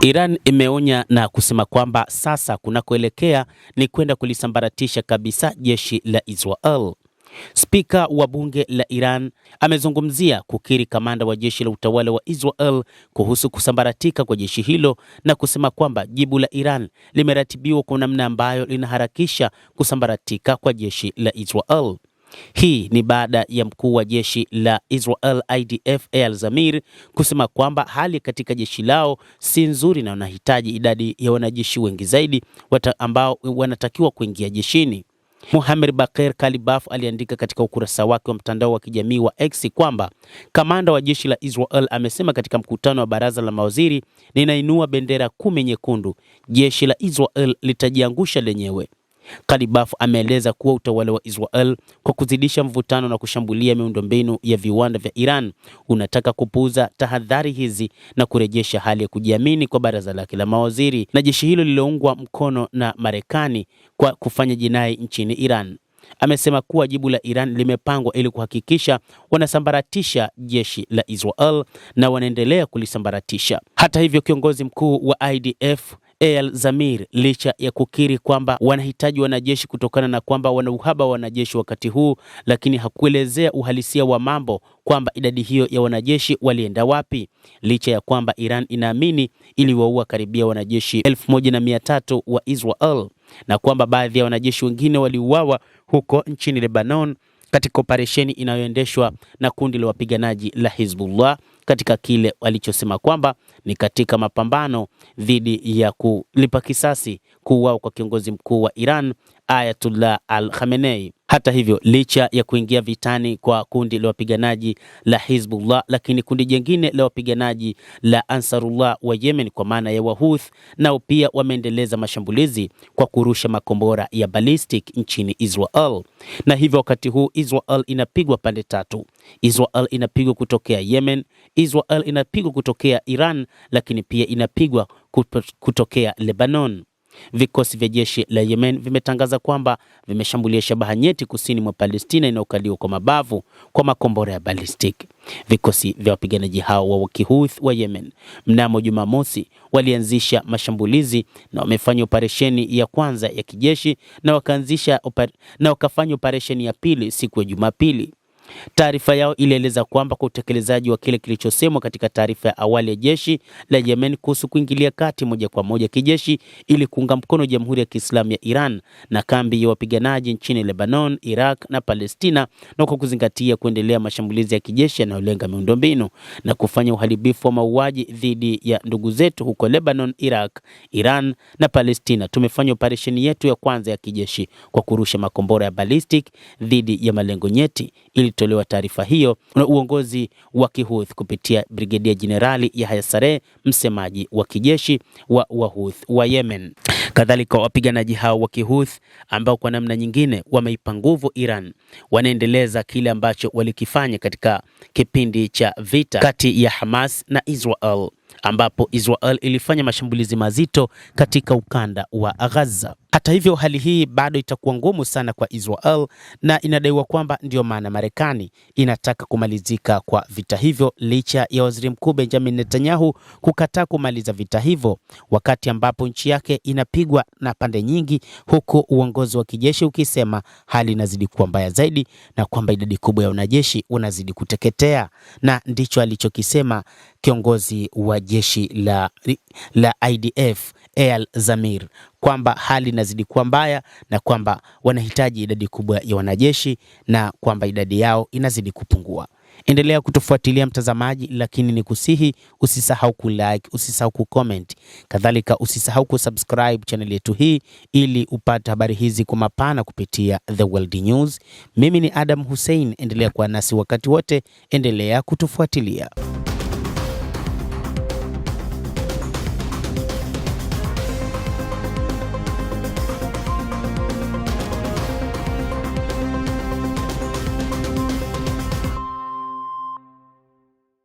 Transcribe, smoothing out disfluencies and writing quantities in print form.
Iran imeonya na kusema kwamba sasa kunakoelekea ni kwenda kulisambaratisha kabisa jeshi la Israel. Spika wa bunge la Iran amezungumzia kukiri kamanda wa jeshi la utawala wa Israel kuhusu kusambaratika kwa jeshi hilo na kusema kwamba jibu la Iran limeratibiwa kwa namna ambayo linaharakisha kusambaratika kwa jeshi la Israel. Hii ni baada ya mkuu wa jeshi la Israel IDF Eyal Zamir kusema kwamba hali katika jeshi lao si nzuri na wanahitaji idadi ya wanajeshi wengi zaidi ambao wanatakiwa kuingia jeshini. Mohamed Bakir Kalibaf aliandika katika ukurasa wake wa mtandao wa kijamii wa X kwamba kamanda wa jeshi la Israel amesema katika mkutano wa baraza la mawaziri, ninainua bendera 10 nyekundu, jeshi la Israel litajiangusha lenyewe. Kalibaf ameeleza kuwa utawala wa Israel kwa kuzidisha mvutano na kushambulia miundombinu ya viwanda vya Iran unataka kupuuza tahadhari hizi na kurejesha hali ya kujiamini kwa baraza lake la mawaziri na jeshi hilo lililoungwa mkono na Marekani kwa kufanya jinai nchini Iran. Amesema kuwa jibu la Iran limepangwa ili kuhakikisha wanasambaratisha jeshi la Israel na wanaendelea kulisambaratisha. Hata hivyo, kiongozi mkuu wa IDF Eyal Zamir, licha ya kukiri kwamba wanahitaji wanajeshi kutokana na kwamba wana uhaba wa wanajeshi wakati huu, lakini hakuelezea uhalisia wa mambo kwamba idadi hiyo ya wanajeshi walienda wapi, licha ya kwamba Iran inaamini iliwaua karibia wanajeshi 1300 wa Israel na kwamba baadhi ya wanajeshi wengine waliuawa huko nchini Lebanon katika operesheni inayoendeshwa na kundi la wapiganaji la Hezbollah katika kile walichosema kwamba ni katika mapambano dhidi ya kulipa kisasi kuuawa kwa kiongozi mkuu wa Iran Ayatollah Al-Khamenei. Hata hivyo, licha ya kuingia vitani kwa kundi la wapiganaji la Hezbollah, lakini kundi jingine la wapiganaji la Ansarullah wa Yemen kwa maana ya Wahouthi nao pia wameendeleza mashambulizi kwa kurusha makombora ya ballistic nchini Israel. Na hivyo wakati huu Israel inapigwa pande tatu. Israel inapigwa kutokea Yemen, Israel inapigwa kutokea Iran, lakini pia inapigwa kutokea Lebanon. Vikosi vya jeshi la Yemen vimetangaza kwamba vimeshambulia shabaha nyeti kusini mwa Palestina inayokaliwa kwa mabavu kwa makombora ya ballistic. Vikosi vya wapiganaji hao wa Kihouthi wa Yemen mnamo Jumamosi walianzisha mashambulizi na wamefanya operesheni ya kwanza ya kijeshi na wakafanya operesheni ya pili siku ya Jumapili. Taarifa yao ilieleza kwamba kwa utekelezaji wa kile kilichosemwa katika taarifa ya awali ya jeshi la Yemen kuhusu kuingilia kati moja kwa moja kijeshi ili kuunga mkono Jamhuri ya Kiislamu ya Iran na kambi ya wapiganaji nchini Lebanon, Iraq na Palestina, na kwa kuzingatia kuendelea mashambulizi ya kijeshi yanayolenga miundombinu na kufanya uharibifu wa mauaji dhidi ya ndugu zetu huko Lebanon, Iraq, Iran na Palestina, tumefanya operesheni yetu ya kwanza ya kijeshi kwa kurusha makombora ya ballistic dhidi ya malengo nyeti. Ilitolewa taarifa hiyo na uongozi wa Kihouthi kupitia Brigedia Jenerali Yahya Saree, msemaji wa kijeshi wa Wahouthi wa Yemen. Kadhalika, wapiganaji hao wa Kihouthi ambao kwa namna nyingine wameipa nguvu Iran wanaendeleza kile ambacho walikifanya katika kipindi cha vita kati ya Hamas na Israel, ambapo Israel ilifanya mashambulizi mazito katika ukanda wa Gaza. Hata hivyo, hali hii bado itakuwa ngumu sana kwa Israel na inadaiwa kwamba ndio maana Marekani inataka kumalizika kwa vita hivyo, licha ya Waziri Mkuu Benjamin Netanyahu kukataa kumaliza vita hivyo, wakati ambapo nchi yake inapigwa na pande nyingi, huku uongozi wa kijeshi ukisema hali inazidi kuwa mbaya zaidi na kwamba idadi kubwa ya wanajeshi wanazidi kuteketea. Na ndicho alichokisema kiongozi wa jeshi la IDF Eyal Zamir kwamba hali inazidi kuwa mbaya na kwamba wanahitaji idadi kubwa ya wanajeshi na kwamba idadi yao inazidi kupungua. Endelea kutufuatilia mtazamaji, lakini ni kusihi usisahau kulike, usisahau kucomment. Kadhalika usisahau kusubscribe channel yetu hii ili upate habari hizi kwa mapana kupitia The World News. Mimi ni Adam Hussein, endelea kuwa nasi wakati wote, endelea kutufuatilia.